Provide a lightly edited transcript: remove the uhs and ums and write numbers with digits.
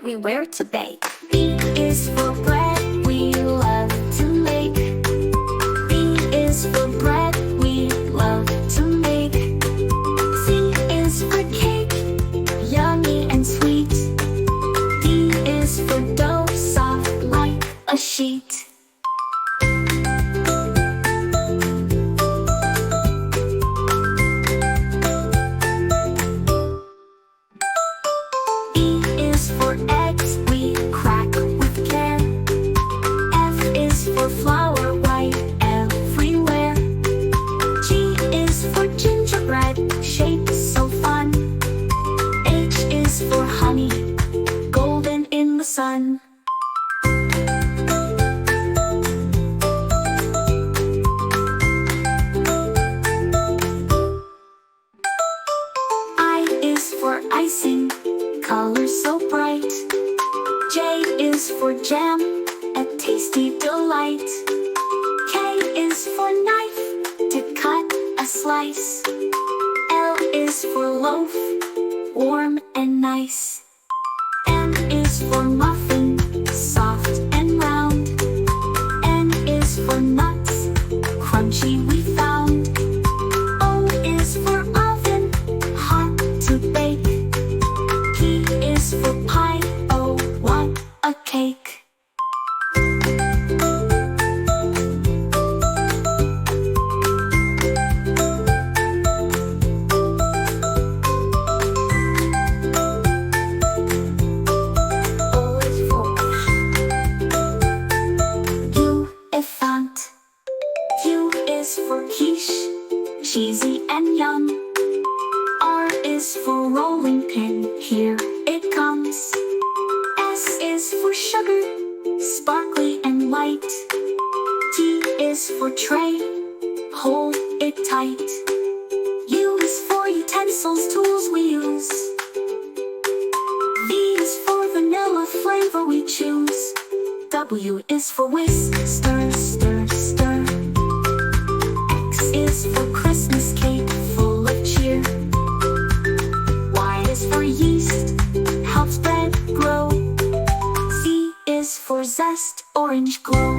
everywhere to bake. B is for bread we love to make. B is for bread we love to make. C is for cake, yummy and sweet. D is for dough, soft like a sheet. E is for eggs we crack with care. F is for flour, white everywhere. G is for gingerbread, shape so fun. H is for honey, golden in the sun. I is for icing, colors so bright. J is for jam, a tasty delight. K is for knife, to cut a slice. L is for loaf, warm and nice. M is for muffin, soft and round. N is for nuts, crunchy we found. O is for oven, hot to bake. P is for pie, oh what a cake. O is for elephant. U is for quiche, cheesy and yum. R is for rolling pin, here it comes. S is for sugar, sparkly and light. T is for tray, hold it tight. U is for utensils, tools we use. V is for vanilla flavor we choose. W is for whisk, stir, stir, stir. X is for Christmas cake, full of cheer. Y is for yeast, helps bread grow. Z is for zest, orange glow.